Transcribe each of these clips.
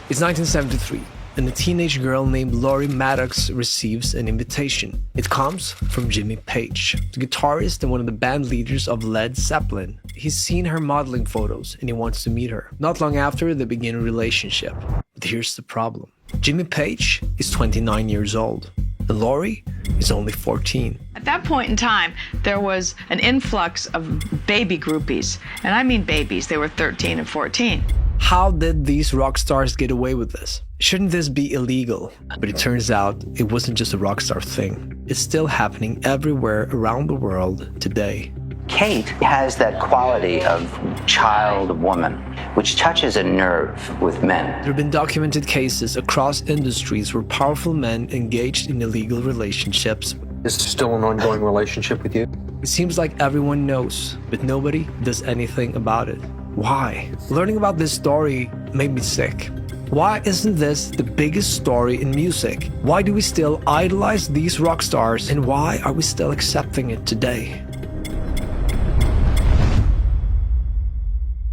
It's 1973, and a teenage girl named Lori Maddox receives an invitation. It comes from Jimmy Page, the guitarist and one of the band leaders of Led Zeppelin. He's seen her modeling photos and he wants to meet her. Not long after, they begin a relationship. But here's the problem. Jimmy Page is 29 years old, and Lori is only 14. At that point in time, there was an influx of baby groupies. And I mean babies, they were 13 and 14. How did these rock stars get away with this? Shouldn't this be illegal? But it turns out it wasn't just a rock star thing. It's still happening everywhere around the world today. Kate has that quality of child woman, which touches a nerve with men. There have been documented cases across industries where powerful men engaged in illegal relationships. Is this still an ongoing relationship with you? It seems like everyone knows, but nobody does anything about it. Why? Learning about this story made me sick. Why isn't this the biggest story in music? Why do we still idolize these rock stars, and why are we still accepting it today?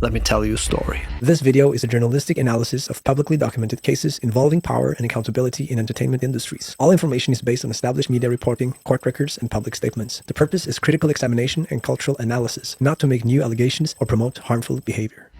Let me tell you a story. This video is a journalistic analysis of publicly documented cases involving power and accountability in entertainment industries. All information is based on established media reporting, court records, and public statements. The purpose is critical examination and cultural analysis, not to make new allegations or promote harmful behavior.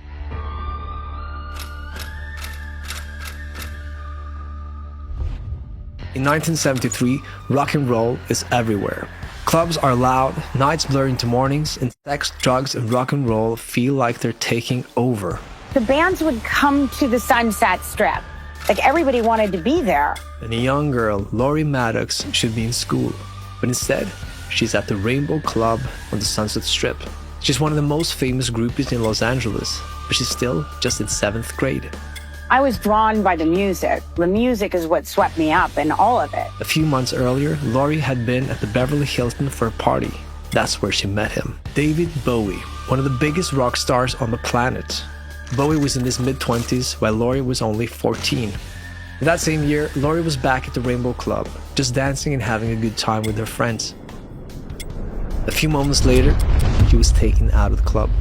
In 1973, rock and roll is everywhere. Clubs are loud, nights blur into mornings, and sex, drugs, and rock and roll feel like they're taking over. The bands would come to the Sunset Strip. Like, everybody wanted to be there. And a young girl, Lori Maddox, should be in school. But instead, she's at the Rainbow Club on the Sunset Strip. She's one of the most famous groupies in Los Angeles, but she's still just in 7th grade. I was drawn by the music. The music is what swept me up, and all of it. A few months earlier, Lori had been at the Beverly Hilton for a party. That's where she met him. David Bowie, one of the biggest rock stars on the planet. Bowie was in his mid-20s while Lori was only 14. In that same year, Lori was back at the Rainbow Club, just dancing and having a good time with her friends. A few moments later, she was taken out of the club.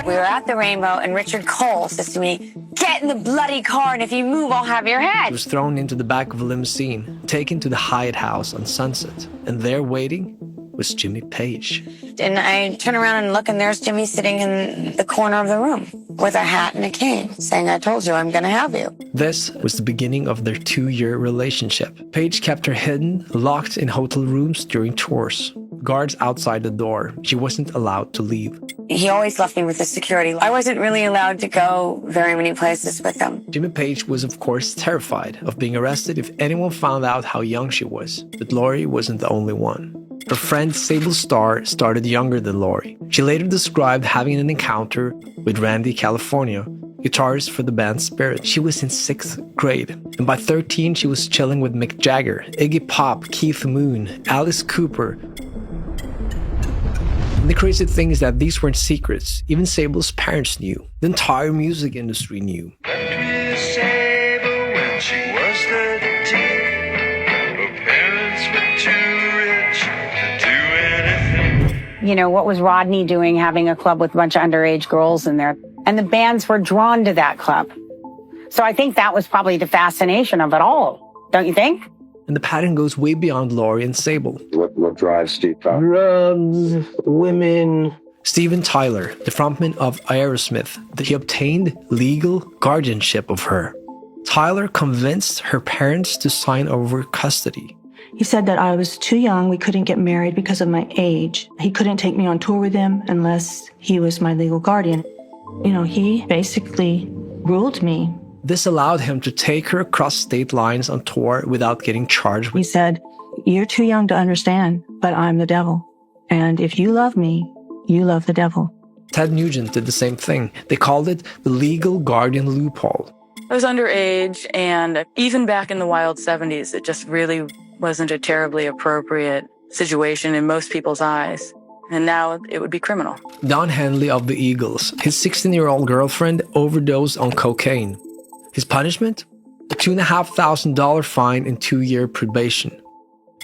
We were at the Rainbow, and Richard Cole says to me, "Get in the bloody car, and if you move, I'll have your head." She was thrown into the back of a limousine, taken to the Hyatt House on Sunset, and there waiting was Jimmy Page. And I turn around and look, and there's Jimmy sitting in the corner of the room with a hat and a cane, saying, "I told you, I'm going to have you." This was the beginning of their 2-year relationship. Page kept her hidden, locked in hotel rooms during tours. Guards outside the door. She wasn't allowed to leave. He always left me with the security. I wasn't really allowed to go very many places with him. Jimmy Page was, of course, terrified of being arrested if anyone found out how young she was. But Lori wasn't the only one. Her friend Sable Starr started younger than Lori. She later described having an encounter with Randy California, guitarist for the band Spirit. She was in 6th grade, and by 13 she was chilling with Mick Jagger, Iggy Pop, Keith Moon, Alice Cooper. And the crazy thing is that these weren't secrets. Even Sable's parents knew. The entire music industry knew. You know, what was Rodney doing having a club with a bunch of underage girls in there? And the bands were drawn to that club. So I think that was probably the fascination of it all, don't you think? And the pattern goes way beyond Lori and Sable. What drives Steve Tyler? Drugs, women. Steven Tyler, the frontman of Aerosmith, that he obtained legal guardianship of her. Tyler convinced her parents to sign over custody. He said that I was too young, we couldn't get married because of my age. He couldn't take me on tour with him unless he was my legal guardian. You know, he basically ruled me. This allowed him to take her across state lines on tour without getting charged. He said, "You're too young to understand, but I'm the devil. And if you love me, you love the devil." Ted Nugent did the same thing. They called it the legal guardian loophole. I was underage, and even back in the wild 70s, it just really wasn't a terribly appropriate situation in most people's eyes. And now it would be criminal. Don Henley of the Eagles, his 16-year-old girlfriend overdosed on cocaine. His punishment? A $2,500 fine and 2-year probation.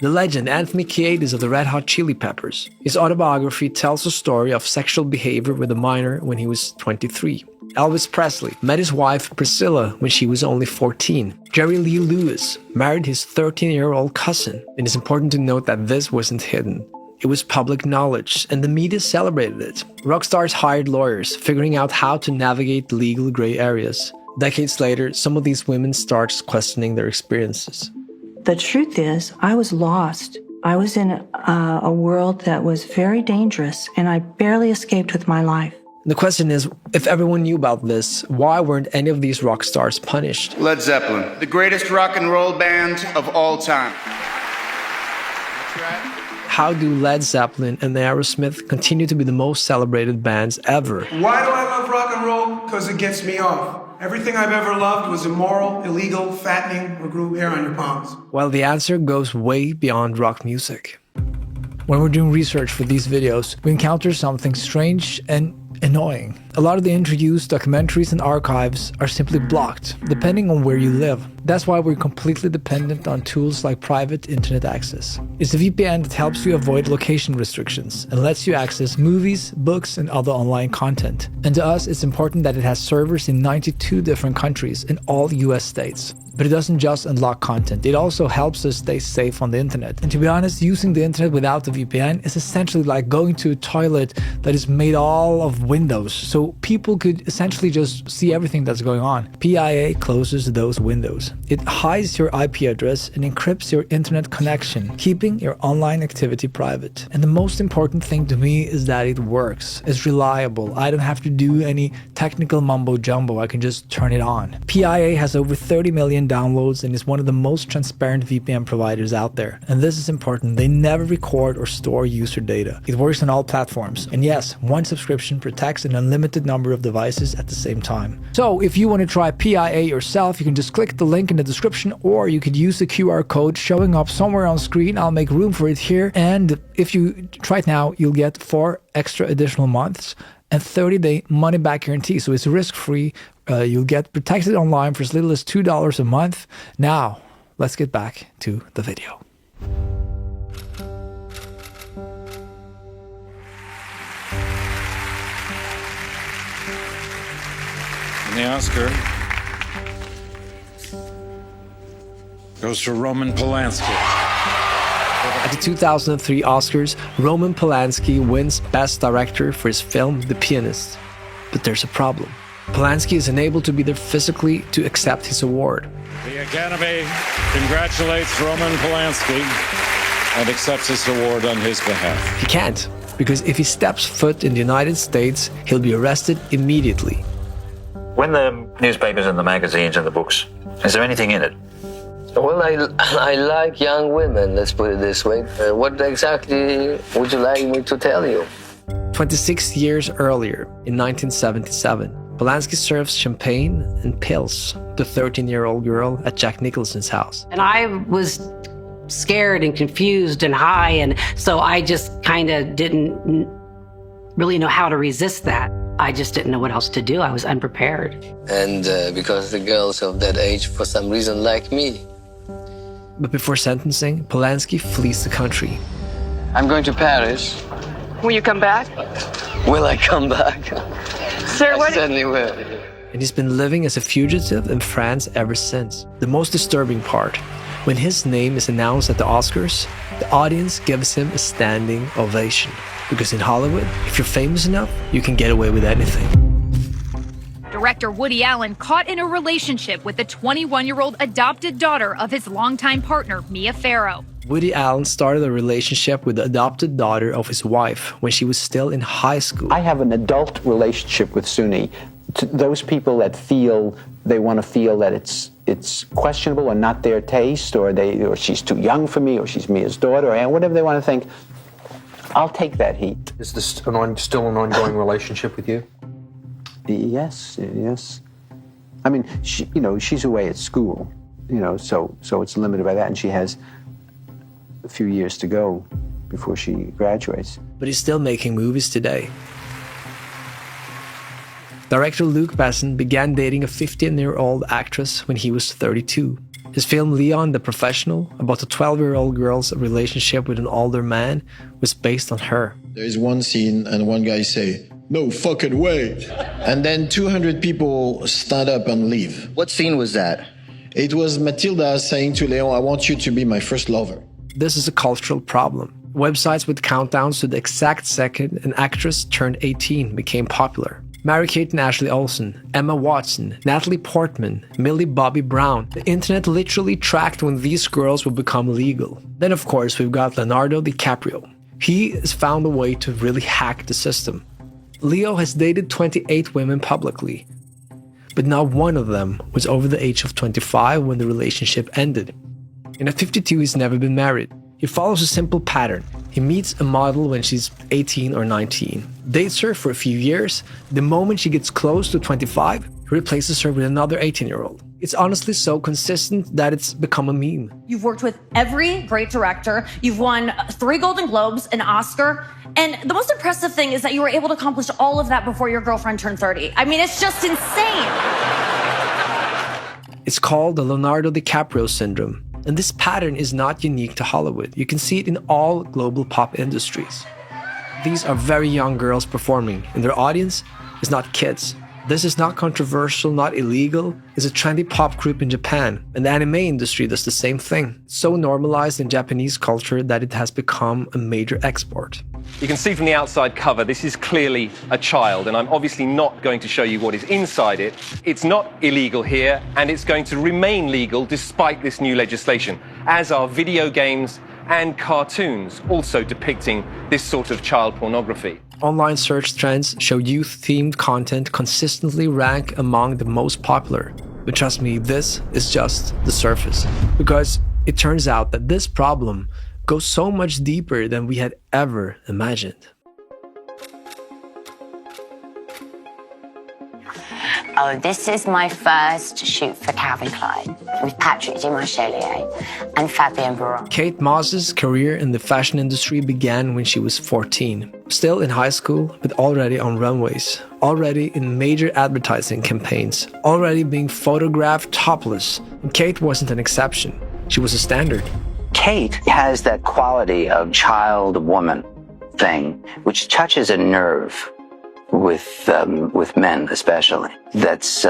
The legend Anthony Kiedis of the Red Hot Chili Peppers. His autobiography tells a story of sexual behavior with a minor when he was 23. Elvis Presley met his wife Priscilla when she was only 14. Jerry Lee Lewis married his 13-year-old cousin. And it's important to note that this wasn't hidden. It was public knowledge, and the media celebrated it. Rock stars hired lawyers, figuring out how to navigate the legal gray areas. Decades later, some of these women start questioning their experiences. The truth is, I was lost. I was in a world that was very dangerous, and I barely escaped with my life. The question is, if everyone knew about this, why weren't any of these rock stars punished? Led Zeppelin, the greatest rock and roll band of all time. How do Led Zeppelin and Aerosmith continue to be the most celebrated bands ever? Why do I love rock and roll? Because it gets me off. Everything I've ever loved was immoral, illegal, fattening, or grew hair on your palms. Well, the answer goes way beyond rock music. When we're doing research for these videos, we encounter something strange and annoying. A lot of the interviews, documentaries, and archives are simply blocked, depending on where you live. That's why we're completely dependent on tools like private internet access. It's a VPN that helps you avoid location restrictions and lets you access movies, books, and other online content. And to us, it's important that it has servers in 92 different countries in all US states. But it doesn't just unlock content, it also helps us stay safe on the internet. And to be honest, using the internet without the VPN is essentially like going to a toilet that is made all of windows, so people could essentially just see everything that's going on. PIA closes those windows. It hides your IP address and encrypts your internet connection, keeping your online activity private. And the most important thing to me is that it works. It's reliable. I don't have to do any technical mumbo jumbo. I can just turn it on. PIA has over 30 million downloads and is one of the most transparent VPN providers out there. And this is important. They never record or store user data. It works on all platforms. And yes, one subscription protects an unlimited number of devices at the same time. So if you want to try PIA yourself, you can just click the link in the description, or you could use the QR code showing up somewhere on screen. I'll make room for it here. And if you try it now, you'll get 4 extra additional months and 30-day money-back guarantee. So it's risk-free. You'll get protected online for as little as $2 a month. Now, let's get back to the video. And the Oscar goes to Roman Polanski. At the 2003 Oscars, Roman Polanski wins Best Director for his film The Pianist. But there's a problem. Polanski is unable to be there physically to accept his award. The Academy congratulates Roman Polanski and accepts this award on his behalf. He can't, because if he steps foot in the United States, he'll be arrested immediately. When the newspapers and the magazines and the books, is there anything in it? Well, I like young women, let's put it this way. What exactly would you like me to tell you? 26 years earlier, in 1977, Polanski serves champagne and pills to 13-year-old girl at Jack Nicholson's house. And I was scared and confused and high, and so I just kind of didn't really know how to resist that. I just didn't know what else to do. I was unprepared. And because the girls of that age, for some reason, like me. But before sentencing, Polanski flees the country. I'm going to Paris. Will you come back? Will I come back? Sir, I certainly will. And he's been living as a fugitive in France ever since. The most disturbing part, when his name is announced at the Oscars, the audience gives him a standing ovation. Because in Hollywood, if you're famous enough, you can get away with anything. Director Woody Allen caught in a relationship with the 21-year-old adopted daughter of his longtime partner, Mia Farrow. Woody Allen started a relationship with the adopted daughter of his wife when she was still in high school. I have an adult relationship with Suni. To those people that feel they want to feel that it's questionable or not their taste, or she's too young for me, or she's Mia's daughter, or whatever they want to think, I'll take that heat. Is this still an ongoing relationship with you? Yes. I mean, she's away at school, so it's limited by that, and she has a few years to go before she graduates. But he's still making movies today. Director Luc Besson began dating a 15-year-old actress when he was 32. His film Leon the Professional, about a 12-year-old girl's relationship with an older man, was based on her. There is one scene and one guy say, No fucking way. And then 200 people stand up and leave. What scene was that? It was Matilda saying to Leon, I want you to be my first lover. This is a cultural problem. Websites with countdowns to the exact second an actress turned 18 became popular. Mary-Kate and Ashley Olsen, Emma Watson, Natalie Portman, Millie Bobby Brown. The internet literally tracked when these girls would become legal. Then of course we've got Leonardo DiCaprio. He has found a way to really hack the system. Leo has dated 28 women publicly, but not one of them was over the age of 25 when the relationship ended. And at 52, he's never been married. He follows a simple pattern. He meets a model when she's 18 or 19, dates her for a few years. The moment she gets close to 25, he replaces her with another 18-year-old. It's honestly so consistent that it's become a meme. You've worked with every great director. You've won 3 Golden Globes, an Oscar. And the most impressive thing is that you were able to accomplish all of that before your girlfriend turned 30. I mean, it's just insane. It's called the Leonardo DiCaprio syndrome. And this pattern is not unique to Hollywood. You can see it in all global pop industries. These are very young girls performing, and their audience is not kids. This is not controversial, not illegal. It's a trendy pop group in Japan, and the anime industry does the same thing. It's so normalized in Japanese culture that it has become a major export. You can see from the outside cover, this is clearly a child, and I'm obviously not going to show you what is inside it. It's not illegal here, and it's going to remain legal despite this new legislation, as are video games and cartoons also depicting this sort of child pornography. Online search trends show youth-themed content consistently rank among the most popular. But trust me, this is just the surface. Because it turns out that this problem goes so much deeper than we had ever imagined. Oh, this is my first shoot for Calvin Klein with Patrick Dumas-Chelier and Fabien Baron. Kate Moss's career in the fashion industry began when she was 14. Still in high school, but already on runways, already in major advertising campaigns, already being photographed topless. And Kate wasn't an exception. She was a standard. Kate has that quality of child woman thing, which touches a nerve with men especially. That's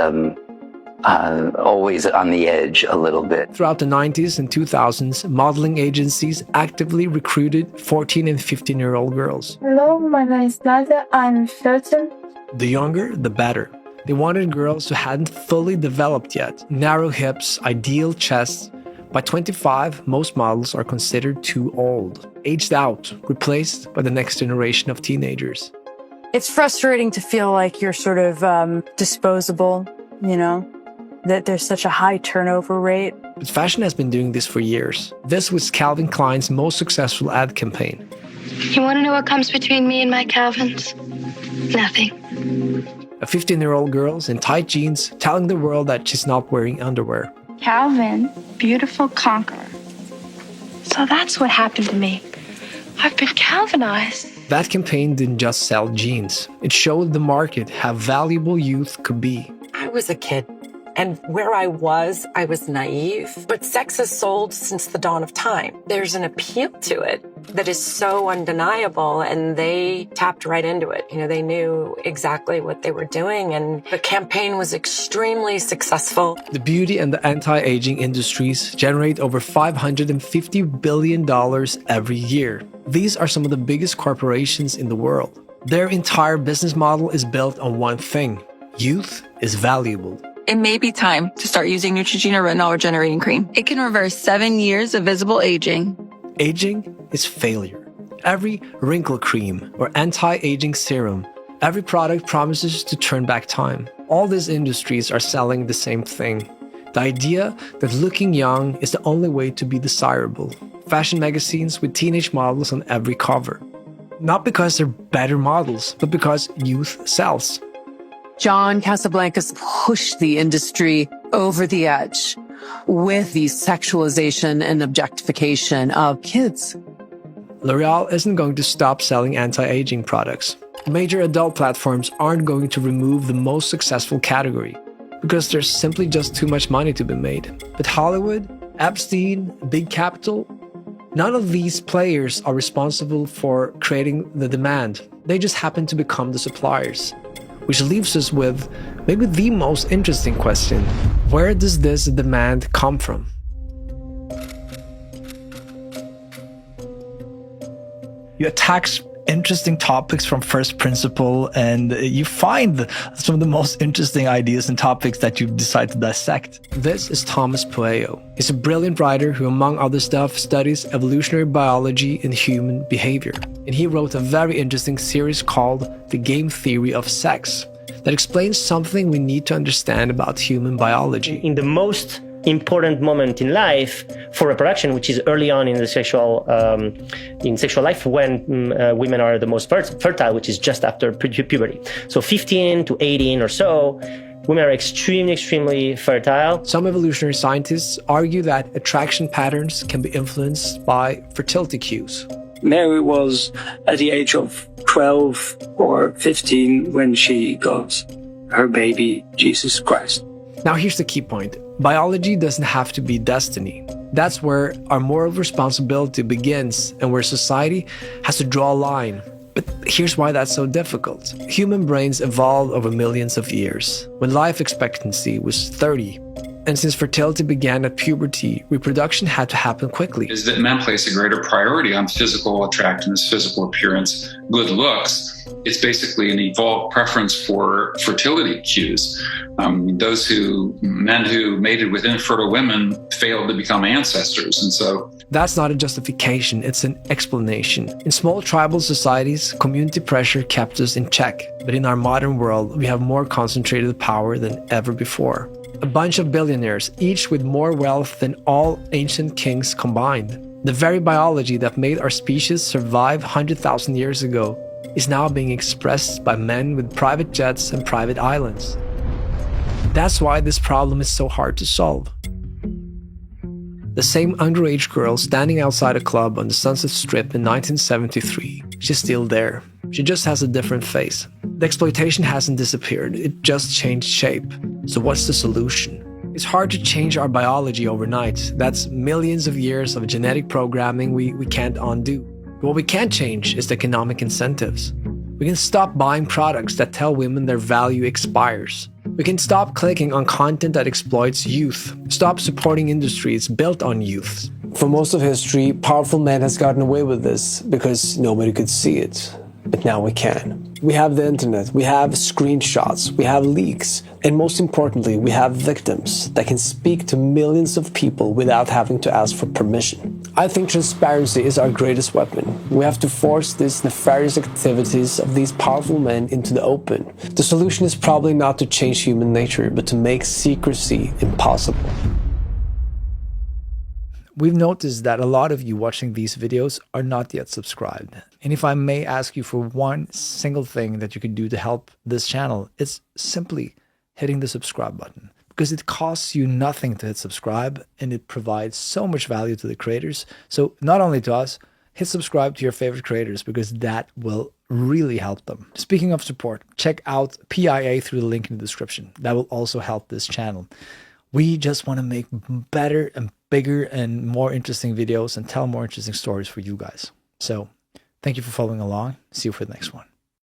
always on the edge a little bit. Throughout the 90s and 2000s, modeling agencies actively recruited 14 and 15-year-old girls. Hello, my name is Nadia. I'm 13. The younger, the better. They wanted girls who hadn't fully developed yet. Narrow hips, ideal chests. By 25, most models are considered too old, aged out, replaced by the next generation of teenagers. It's frustrating to feel like you're sort of disposable, you know, that there's such a high turnover rate. But fashion has been doing this for years. This was Calvin Klein's most successful ad campaign. You want to know what comes between me and my Calvins? Nothing. A 15-year-old girl in tight jeans telling the world that she's not wearing underwear. Calvin, beautiful conqueror. So that's what happened to me. I've been Calvinized. That campaign didn't just sell jeans. It showed the market how valuable youth could be. I was a kid, and where I was naive. But sex has sold since the dawn of time. There's an appeal to it that is so undeniable, and they tapped right into it. You know, they knew exactly what they were doing, and the campaign was extremely successful. The beauty and the anti-aging industries generate over $550 billion every year. These are some of the biggest corporations in the world. Their entire business model is built on one thing: youth is valuable. It may be time to start using Neutrogena Retinol Regenerating Cream. It can reverse 7 years of visible aging. Aging is failure. Every wrinkle cream or anti-aging serum, every product promises to turn back time. All these industries are selling the same thing: the idea that looking young is the only way to be desirable. Fashion magazines with teenage models on every cover. Not because they're better models, but because youth sells. John Casablancas pushed the industry over the edge with the sexualization and objectification of kids. L'Oreal isn't going to stop selling anti-aging products. Major adult platforms aren't going to remove the most successful category because there's simply just too much money to be made. But Hollywood, Epstein, Big Capital, none of these players are responsible for creating the demand. They just happen to become the suppliers. Which leaves us with maybe the most interesting question. Where does this demand come from? You attack interesting topics from first principle, and you find some of the most interesting ideas and topics that you decide to dissect. This is Thomas Pueyo. He's a brilliant writer who, among other stuff, studies evolutionary biology and human behavior. And he wrote a very interesting series called The Game Theory of Sex that explains something we need to understand about human biology. In the most important moment in life for reproduction, which is early on in the sexual life, when women are the most fertile, which is just after puberty. So 15 to 18 or so, women are extremely fertile. Some evolutionary scientists argue that attraction patterns can be influenced by fertility cues. Mary was at the age of 12 or 15 when she got her baby, Jesus Christ. Now here's the key point. Biology doesn't have to be destiny. That's where our moral responsibility begins and where society has to draw a line. But here's why that's so difficult. Human brains evolved over millions of years, when life expectancy was 30. And since fertility began at puberty, reproduction had to happen quickly. Is that men place a greater priority on physical attractiveness, physical appearance, good looks. It's basically an evolved preference for fertility cues. Men who mated with infertile women failed to become ancestors, and so that's not a justification, it's an explanation. In small tribal societies, community pressure kept us in check. But in our modern world, we have more concentrated power than ever before. A bunch of billionaires, each with more wealth than all ancient kings combined. The very biology that made our species survive 100,000 years ago is now being expressed by men with private jets and private islands. That's why this problem is so hard to solve. The same underage girl standing outside a club on the Sunset Strip in 1973, she's still there. She just has a different face. The exploitation hasn't disappeared, it just changed shape. So what's the solution? It's hard to change our biology overnight. That's millions of years of genetic programming we can't undo. But what we can change is the economic incentives. We can stop buying products that tell women their value expires. We can stop clicking on content that exploits youth. Stop supporting industries built on youth. For most of history, powerful men has gotten away with this because nobody could see it. But now we can. We have the internet, we have screenshots, we have leaks, and most importantly, we have victims that can speak to millions of people without having to ask for permission. I think transparency is our greatest weapon. We have to force these nefarious activities of these powerful men into the open. The solution is probably not to change human nature, but to make secrecy impossible. We've noticed that a lot of you watching these videos are not yet subscribed. And if I may ask you for one single thing that you could do to help this channel, it's simply hitting the subscribe button. Because it costs you nothing to hit subscribe and it provides so much value to the creators. So not only to us, hit subscribe to your favorite creators because that will really help them. Speaking of support, check out PIA through the link in the description. That will also help this channel. We just want to make better and bigger and more interesting videos and tell more interesting stories for you guys. So thank you for following along. See you for the next one.